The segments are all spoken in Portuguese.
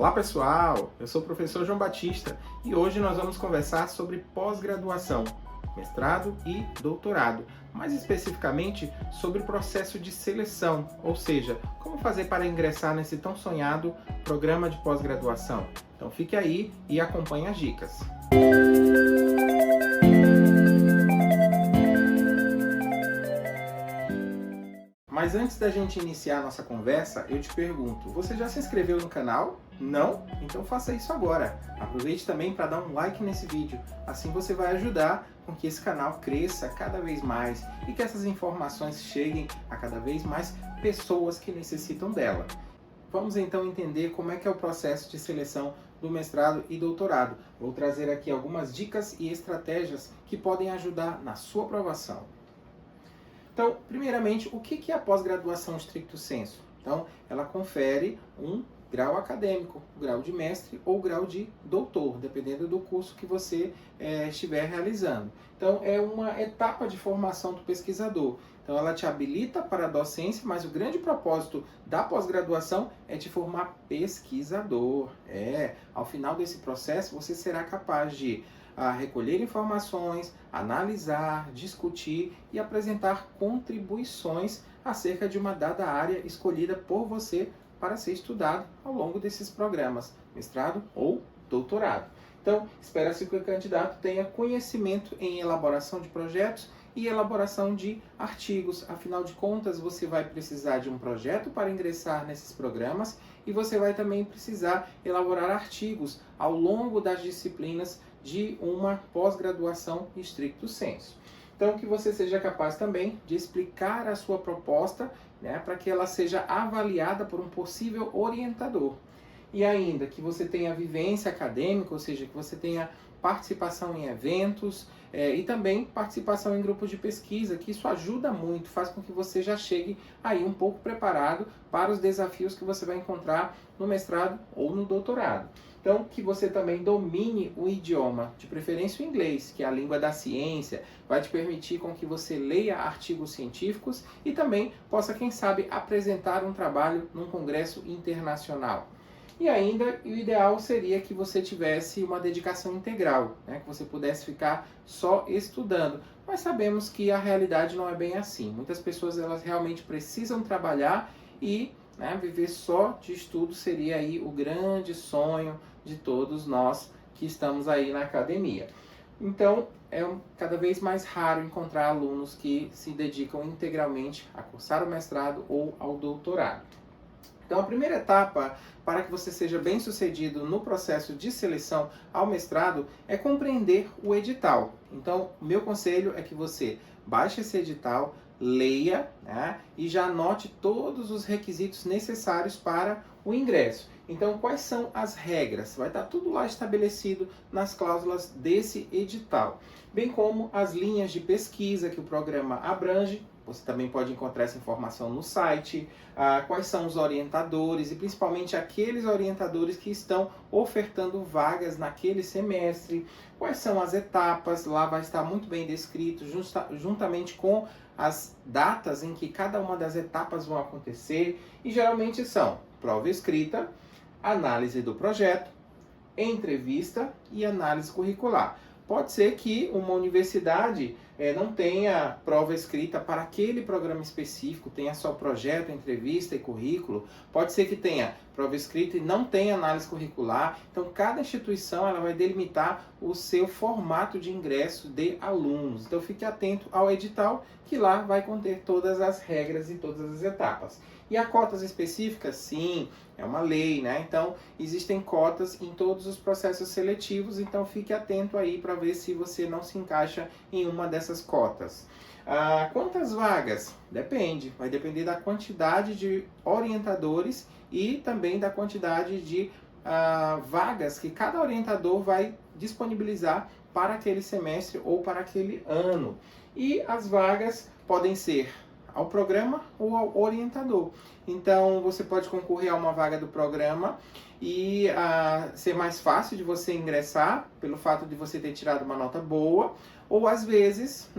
Olá pessoal, eu sou o professor João Batista e hoje nós vamos conversar sobre pós-graduação, mestrado e doutorado, mais especificamente sobre o processo de seleção, ou seja, como fazer para ingressar nesse tão sonhado programa de pós-graduação. Então fique aí e acompanhe as dicas. Mas antes da gente iniciar a nossa conversa, eu te pergunto, você já se inscreveu no canal? Não? Então faça isso agora. Aproveite também para dar um like nesse vídeo, assim você vai ajudar com que esse canal cresça cada vez mais e que essas informações cheguem a cada vez mais pessoas que necessitam dela. Vamos então entender como é que é o processo de seleção do mestrado e doutorado. Vou trazer aqui algumas dicas e estratégias que podem ajudar na sua aprovação. Então, primeiramente, o que é a pós-graduação stricto sensu? Então, ela confere um grau acadêmico, o grau de mestre ou grau de doutor, dependendo do curso que você estiver realizando. Então, é uma etapa de formação do pesquisador. Então, ela te habilita para a docência, mas o grande propósito da pós-graduação é te formar pesquisador. Ao final desse processo, você será capaz de recolher informações, analisar, discutir e apresentar contribuições acerca de uma dada área escolhida por você para ser estudado ao longo desses programas, mestrado ou doutorado. Então, espera-se que o candidato tenha conhecimento em elaboração de projetos e elaboração de artigos. Afinal de contas, você vai precisar de um projeto para ingressar nesses programas e você vai também precisar elaborar artigos ao longo das disciplinas de uma pós-graduação stricto sensu. Então, que você seja capaz também de explicar a sua proposta, para que ela seja avaliada por um possível orientador. E ainda que você tenha vivência acadêmica, ou seja, que você tenha participação em eventos e também participação em grupos de pesquisa, que isso ajuda muito, faz com que você já chegue aí um pouco preparado para os desafios que você vai encontrar no mestrado ou no doutorado. Então, que você também domine o idioma, de preferência o inglês, que é a língua da ciência, vai te permitir com que você leia artigos científicos e também possa, quem sabe, apresentar um trabalho num congresso internacional. E ainda, o ideal seria que você tivesse uma dedicação integral, que você pudesse ficar só estudando. Mas sabemos que a realidade não é bem assim. Muitas pessoas elas realmente precisam trabalhar e viver só de estudo seria aí o grande sonho de todos nós que estamos aí na academia. Então, é cada vez mais raro encontrar alunos que se dedicam integralmente a cursar o mestrado ou ao doutorado. Então, a primeira etapa para que você seja bem-sucedido no processo de seleção ao mestrado é compreender o edital. Então, o meu conselho é que você baixe esse edital, leia e já anote todos os requisitos necessários para o ingresso. Então, quais são as regras? Vai estar tudo lá estabelecido nas cláusulas desse edital, bem como as linhas de pesquisa que o programa abrange. Você também pode encontrar essa informação no site, quais são os orientadores e principalmente aqueles orientadores que estão ofertando vagas naquele semestre, quais são as etapas, lá vai estar muito bem descrito, juntamente com as datas em que cada uma das etapas vão acontecer, e geralmente são prova escrita, análise do projeto, entrevista e análise curricular. Pode ser que uma universidade não tenha prova escrita para aquele programa específico, tenha só projeto, entrevista e currículo. Pode ser que tenha prova escrita e não tenha análise curricular. Então, cada instituição ela vai delimitar o seu formato de ingresso de alunos. Então, fique atento ao edital, que lá vai conter todas as regras e todas as etapas. E há cotas específicas? Sim, é uma lei, Então, existem cotas em todos os processos seletivos, então fique atento aí para ver se você não se encaixa em uma dessas cotas. Quantas vagas? Depende, vai depender da quantidade de orientadores e também da quantidade de vagas que cada orientador vai disponibilizar para aquele semestre ou para aquele ano. E as vagas podem ser ao programa ou ao orientador. Então, você pode concorrer a uma vaga do programa e ser mais fácil de você ingressar, pelo fato de você ter tirado uma nota boa, ou às vezes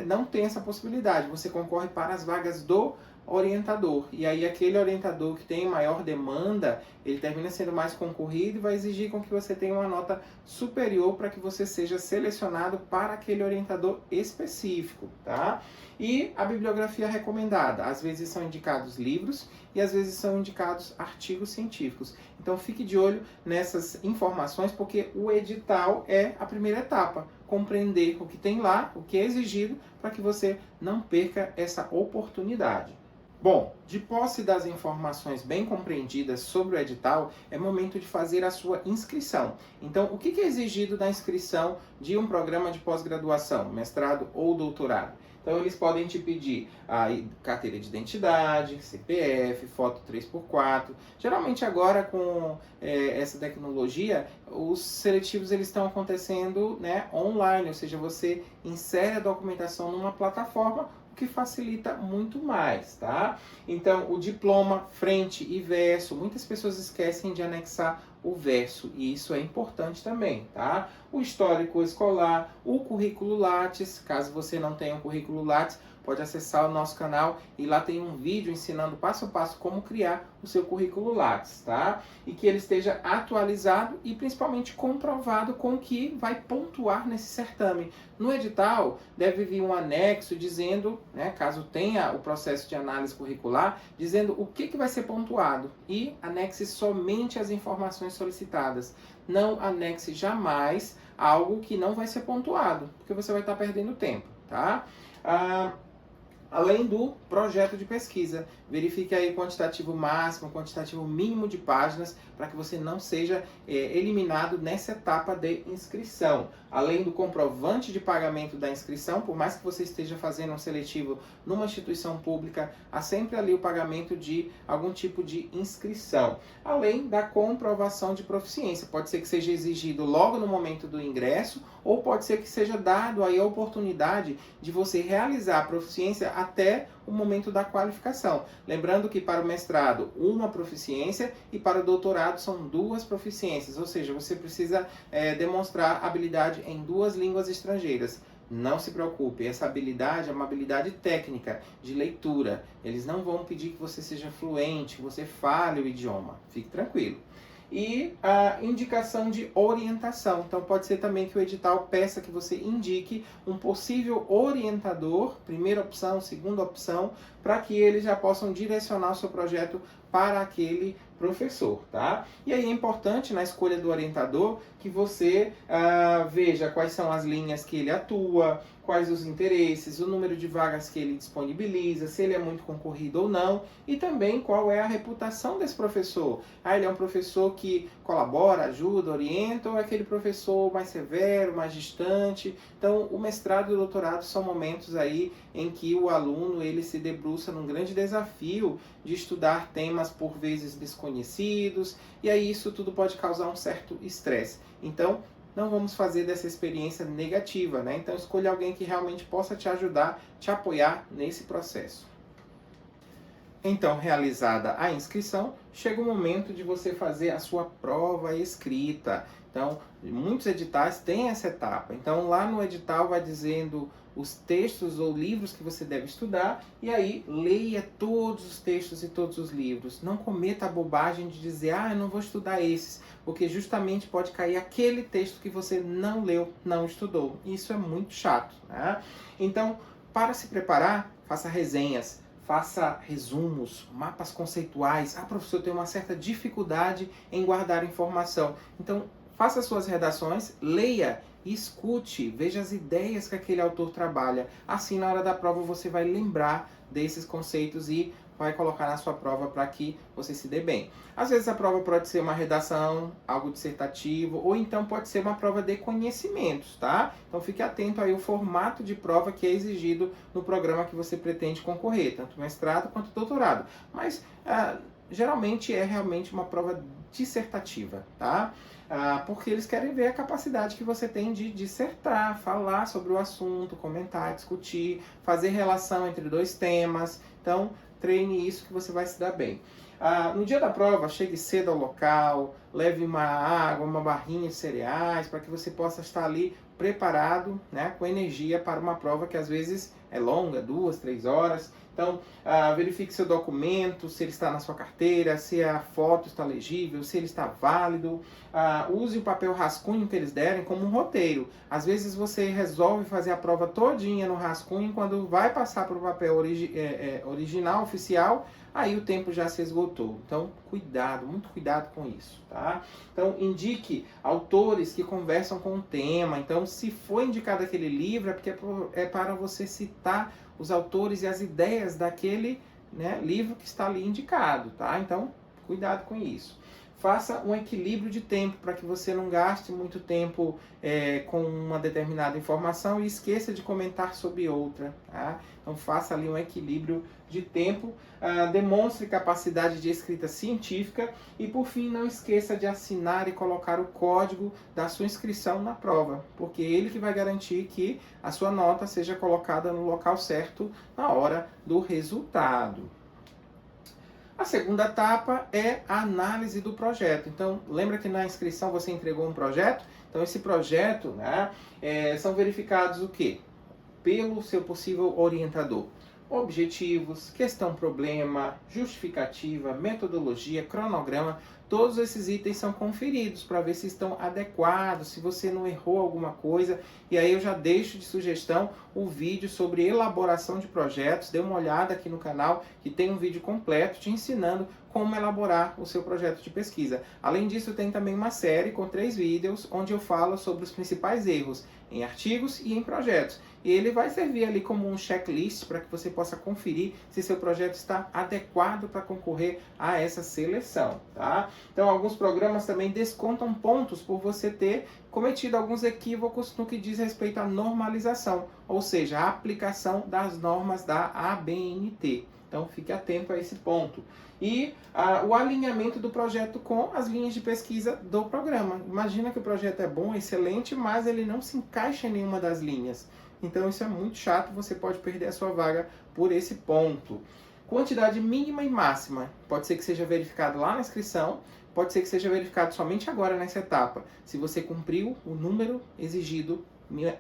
não tem essa possibilidade, você concorre para as vagas do orientador. E aí aquele orientador que tem maior demanda, ele termina sendo mais concorrido e vai exigir com que você tenha uma nota superior para que você seja selecionado para aquele orientador específico, tá? E a bibliografia recomendada, às vezes são indicados livros e às vezes são indicados artigos científicos. Então fique de olho nessas informações, porque o edital é a primeira etapa, compreender o que tem lá, o que é exigido, para que você não perca essa oportunidade. Bom, de posse das informações bem compreendidas sobre o edital, é momento de fazer a sua inscrição. Então, o que é exigido da inscrição de um programa de pós-graduação, mestrado ou doutorado? Então, eles podem te pedir a carteira de identidade, CPF, foto 3x4. Geralmente, agora, com essa tecnologia, os seletivos eles estão acontecendo, né, online, ou seja, você insere a documentação numa plataforma, o que facilita muito mais, tá? Então, o diploma, frente e verso, muitas pessoas esquecem de anexar o verso, e isso é importante também, tá? O histórico escolar, o currículo Lattes, caso você não tenha um currículo Lattes, pode acessar o nosso canal e lá tem um vídeo ensinando passo a passo como criar o seu currículo Lattes, tá? E que ele esteja atualizado e principalmente comprovado com o que vai pontuar nesse certame. No edital deve vir um anexo dizendo, né, caso tenha o processo de análise curricular, dizendo o que vai ser pontuado e anexe somente as informações solicitadas. Não anexe jamais algo que não vai ser pontuado, porque você vai estar perdendo tempo, tá? Além do projeto de pesquisa, verifique aí o quantitativo máximo, o quantitativo mínimo de páginas, para que você não seja eliminado nessa etapa de inscrição. Além do comprovante de pagamento da inscrição, por mais que você esteja fazendo um seletivo numa instituição pública, há sempre ali o pagamento de algum tipo de inscrição. Além da comprovação de proficiência, pode ser que seja exigido logo no momento do ingresso, ou pode ser que seja dado aí a oportunidade de você realizar a proficiência até o momento da qualificação. Lembrando que para o mestrado, uma proficiência e para o doutorado são 2 proficiências, ou seja, você precisa demonstrar habilidade em 2 línguas estrangeiras. Não se preocupe, essa habilidade é uma habilidade técnica, de leitura. Eles não vão pedir que você seja fluente, que você fale o idioma. Fique tranquilo. E a indicação de orientação. Então, pode ser também que o edital peça que você indique um possível orientador, primeira opção, segunda opção, para que eles já possam direcionar o seu projeto para aquele professor, tá? E aí é importante na escolha do orientador que você veja quais são as linhas que ele atua, quais os interesses, o número de vagas que ele disponibiliza, se ele é muito concorrido ou não, e também qual é a reputação desse professor. Ele é um professor que colabora, ajuda, orienta, ou é aquele professor mais severo, mais distante? Então, o mestrado e o doutorado são momentos aí em que o aluno ele se debruça num grande desafio de estudar temas por vezes desconhecidos, e aí isso tudo pode causar um certo estresse. Então, não vamos fazer dessa experiência negativa, né? Então, escolha alguém que realmente possa te ajudar, te apoiar nesse processo. Então, realizada a inscrição, chega o momento de você fazer a sua prova escrita. Então, muitos editais têm essa etapa. Então, lá no edital vai dizendo os textos ou livros que você deve estudar, e aí leia todos os textos e todos os livros. Não cometa a bobagem de dizer, eu não vou estudar esses, porque justamente pode cair aquele texto que você não leu, não estudou. Isso é muito chato, né? Então, para se preparar, faça resenhas, faça resumos, mapas conceituais. Professor, eu tenho uma certa dificuldade em guardar informação. Então, faça suas redações, leia, escute, veja as ideias que aquele autor trabalha. Assim, na hora da prova, você vai lembrar desses conceitos e vai colocar na sua prova para que você se dê bem. Às vezes a prova pode ser uma redação, algo dissertativo, ou então pode ser uma prova de conhecimentos, tá? Então fique atento aí ao formato de prova que é exigido no programa que você pretende concorrer, tanto mestrado quanto doutorado. Mas geralmente é realmente uma prova dissertativa, tá? Porque eles querem ver a capacidade que você tem de dissertar, falar sobre o assunto, comentar, discutir, fazer relação entre 2 temas. Então, treine isso que você vai se dar bem. No dia da prova, chegue cedo ao local, leve uma água, uma barrinha de cereais, para que você possa estar ali preparado, né, com energia para uma prova que às vezes é longa, 2, 3 horas. Então, verifique seu documento, se ele está na sua carteira, se a foto está legível, se ele está válido. Use o papel rascunho que eles derem como um roteiro. Às vezes você resolve fazer a prova todinha no rascunho, quando vai passar para o papel original, oficial, aí o tempo já se esgotou. Então, cuidado, muito cuidado com isso, tá? Então, indique autores que conversam com o tema. Então, se for indicado aquele livro, é porque é para você citar os autores e as ideias daquele, né, livro que está ali indicado, tá? Então, cuidado com isso. Faça um equilíbrio de tempo para que você não gaste muito tempo com uma determinada informação e esqueça de comentar sobre outra, tá? Então faça ali um equilíbrio de tempo, demonstre capacidade de escrita científica e, por fim, não esqueça de assinar e colocar o código da sua inscrição na prova, porque é ele que vai garantir que a sua nota seja colocada no local certo na hora do resultado. A segunda etapa é a análise do projeto. Então, lembra que na inscrição você entregou um projeto? Então, esse projeto, né, são verificados o quê? Pelo seu possível orientador. Objetivos, questão-problema, justificativa, metodologia, cronograma, todos esses itens são conferidos para ver se estão adequados, se você não errou alguma coisa. E aí eu já deixo de sugestão o vídeo sobre elaboração de projetos. Dê uma olhada aqui no canal que tem um vídeo completo te ensinando como elaborar o seu projeto de pesquisa. Além disso, tem também uma série com 3 vídeos onde eu falo sobre os principais erros em artigos e em projetos. E ele vai servir ali como um checklist para que você possa conferir se seu projeto está adequado para concorrer a essa seleção, tá? Então, alguns programas também descontam pontos por você ter cometido alguns equívocos no que diz respeito à normalização, ou seja, a aplicação das normas da ABNT. Então, fique atento a esse ponto. E o alinhamento do projeto com as linhas de pesquisa do programa. Imagina que o projeto é bom, excelente, mas ele não se encaixa em nenhuma das linhas. Então, isso é muito chato, você pode perder a sua vaga por esse ponto. Quantidade mínima e máxima. Pode ser que seja verificado lá na inscrição, pode ser que seja verificado somente agora nessa etapa, se você cumpriu o número exigido,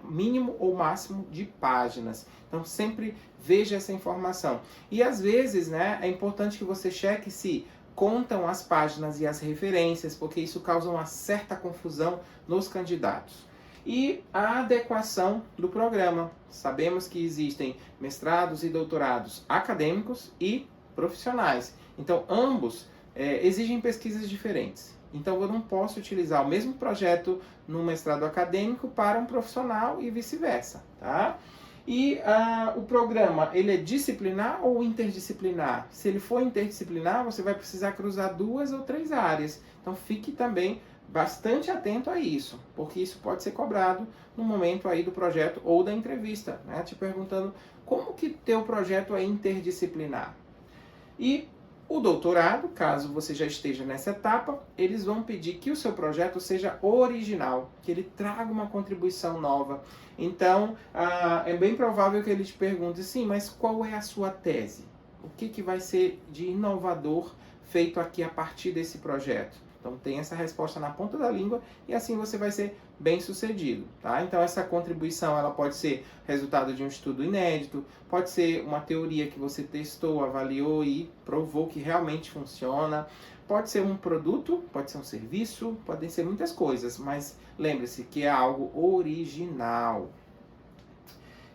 mínimo ou máximo de páginas. Então sempre veja essa informação. E às vezes, né, é importante que você cheque se contam as páginas e as referências, porque isso causa uma certa confusão nos candidatos. E a adequação do programa. Sabemos que existem mestrados e doutorados acadêmicos e profissionais. Então ambos exigem pesquisas diferentes. Então eu não posso utilizar o mesmo projeto no mestrado acadêmico para um profissional e vice-versa, tá? E o programa, ele é disciplinar ou interdisciplinar? Se ele for interdisciplinar, você vai precisar cruzar 2 ou 3 áreas. Então fique também bastante atento a isso, porque isso pode ser cobrado no momento aí do projeto ou da entrevista, né? Te perguntando como que teu projeto é interdisciplinar. E o doutorado, caso você já esteja nessa etapa, eles vão pedir que o seu projeto seja original, que ele traga uma contribuição nova. Então, é bem provável que ele te pergunte, sim, mas qual é a sua tese? O que vai ser de inovador feito aqui a partir desse projeto? Então tem essa resposta na ponta da língua e assim você vai ser bem sucedido, tá? Então essa contribuição ela pode ser resultado de um estudo inédito, pode ser uma teoria que você testou, avaliou e provou que realmente funciona, pode ser um produto, pode ser um serviço, podem ser muitas coisas, mas lembre-se que é algo original.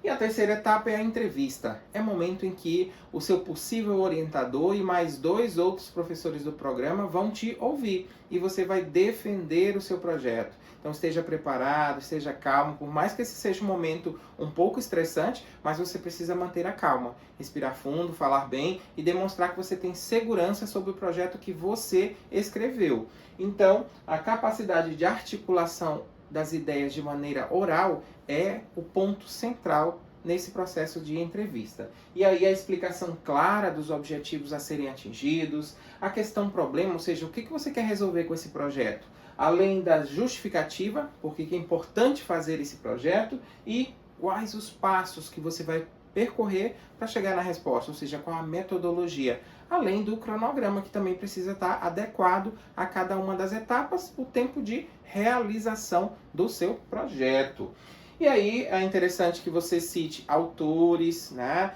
E a terceira etapa é a entrevista. É o momento em que o seu possível orientador e mais 2 outros professores do programa vão te ouvir e você vai defender o seu projeto. Então esteja preparado, esteja calmo, por mais que esse seja um momento um pouco estressante, mas você precisa manter a calma, respirar fundo, falar bem e demonstrar que você tem segurança sobre o projeto que você escreveu. Então, a capacidade de articulação das ideias de maneira oral é o ponto central nesse processo de entrevista. E aí a explicação clara dos objetivos a serem atingidos, a questão problema, ou seja, o que você quer resolver com esse projeto, além da justificativa, porque é importante fazer esse projeto, e quais os passos que você vai percorrer para chegar na resposta, ou seja, qual a metodologia, além do cronograma que também precisa estar adequado a cada uma das etapas, o tempo de realização do seu projeto. E aí é interessante que você cite autores, né,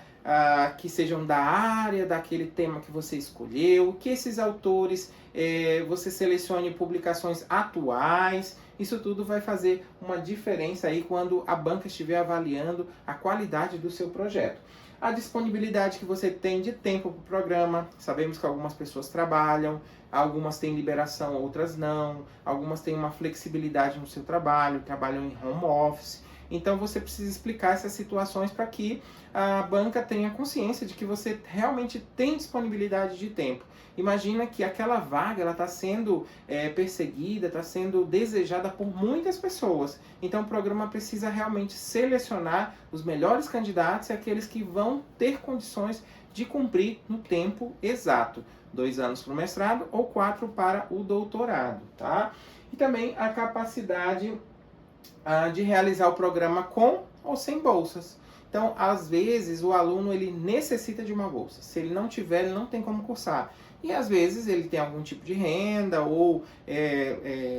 que sejam da área, daquele tema que você escolheu, que esses autores você selecione publicações atuais. Isso tudo vai fazer uma diferença aí quando a banca estiver avaliando a qualidade do seu projeto. A disponibilidade que você tem de tempo para o programa. Sabemos que algumas pessoas trabalham, algumas têm liberação, outras não. Algumas têm uma flexibilidade no seu trabalho, trabalham em home office. Então você precisa explicar essas situações para que a banca tenha consciência de que você realmente tem disponibilidade de tempo. Imagina que aquela vaga está sendo perseguida, está sendo desejada por muitas pessoas. Então o programa precisa realmente selecionar os melhores candidatos e aqueles que vão ter condições de cumprir no tempo exato. 2 anos para o mestrado ou 4 para o doutorado, tá? E também a capacidade de realizar o programa com ou sem bolsas. Então, às vezes, o aluno ele necessita de uma bolsa. Se ele não tiver, ele não tem como cursar. E às vezes ele tem algum tipo de renda, ou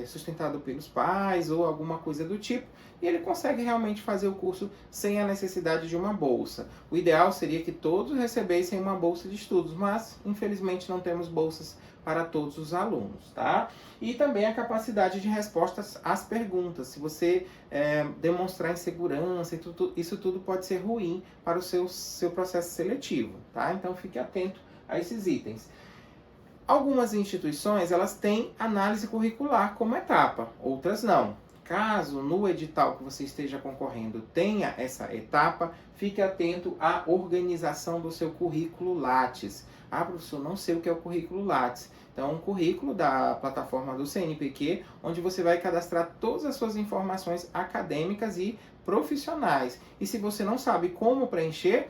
sustentado pelos pais, ou alguma coisa do tipo, e ele consegue realmente fazer o curso sem a necessidade de uma bolsa. O ideal seria que todos recebessem uma bolsa de estudos, mas infelizmente não temos bolsas para todos os alunos, tá? E também a capacidade de respostas às perguntas. Se você demonstrar insegurança, isso tudo pode ser ruim para o seu processo seletivo, tá? Então fique atento a esses itens. Algumas instituições, elas têm análise curricular como etapa, outras não. Caso no edital que você esteja concorrendo tenha essa etapa, fique atento à organização do seu currículo Lattes. Ah, professor, não sei o que é o currículo Lattes. Então, é um currículo da plataforma do CNPq, onde você vai cadastrar todas as suas informações acadêmicas e profissionais. E se você não sabe como preencher,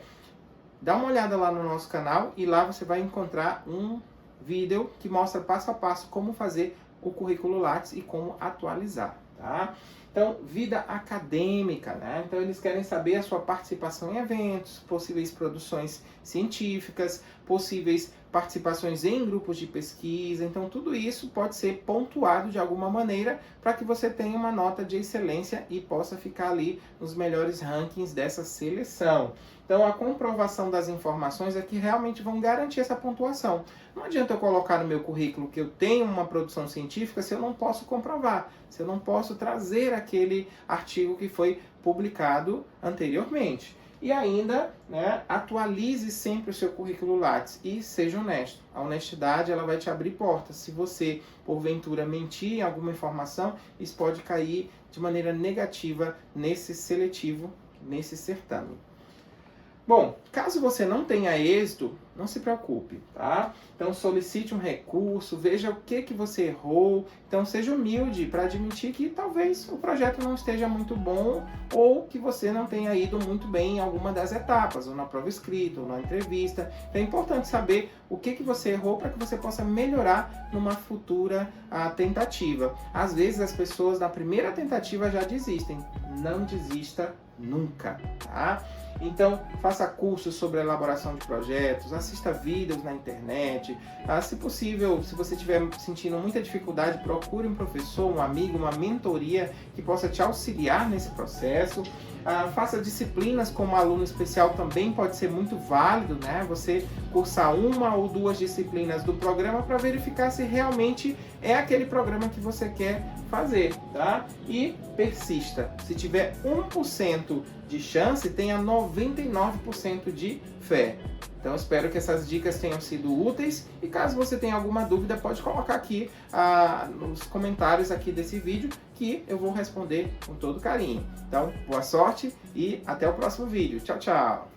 dá uma olhada lá no nosso canal e lá você vai encontrar um vídeo que mostra passo a passo como fazer o currículo Lattes e como atualizar, tá? Então, vida acadêmica, né? Então, eles querem saber a sua participação em eventos, possíveis produções científicas, possíveis participações em grupos de pesquisa. Então, tudo isso pode ser pontuado de alguma maneira para que você tenha uma nota de excelência e possa ficar ali nos melhores rankings dessa seleção. Então, a comprovação das informações é que realmente vão garantir essa pontuação. Não adianta eu colocar no meu currículo que eu tenho uma produção científica se eu não posso comprovar, se eu não posso trazer aquele artigo que foi publicado anteriormente. E ainda, né, atualize sempre o seu currículo Lattes e seja honesto. A honestidade, ela vai te abrir portas. Se você, porventura, mentir em alguma informação, isso pode cair de maneira negativa nesse seletivo, nesse certame. Bom, caso você não tenha êxito, não se preocupe, tá? Então solicite um recurso, veja o que você errou. Então seja humilde para admitir que talvez o projeto não esteja muito bom ou que você não tenha ido muito bem em alguma das etapas, ou na prova escrita, ou na entrevista. Então é importante saber o que você errou para que você possa melhorar numa futura tentativa. Às vezes as pessoas na primeira tentativa já desistem. Não desista nunca, tá? Então, faça cursos sobre elaboração de projetos, assista vídeos na internet. Se possível, se você estiver sentindo muita dificuldade, procure um professor, um amigo, uma mentoria que possa te auxiliar nesse processo. Faça disciplinas como aluno especial, também pode ser muito válido, né? Você cursar 1 ou 2 disciplinas do programa para verificar se realmente é aquele programa que você quer fazer, tá? E persista. Se tiver 1% de chance, tenha 99% de fé. Então, espero que essas dicas tenham sido úteis e caso você tenha alguma dúvida, pode colocar aqui nos comentários aqui desse vídeo que eu vou responder com todo carinho. Então, boa sorte e até o próximo vídeo. Tchau, tchau!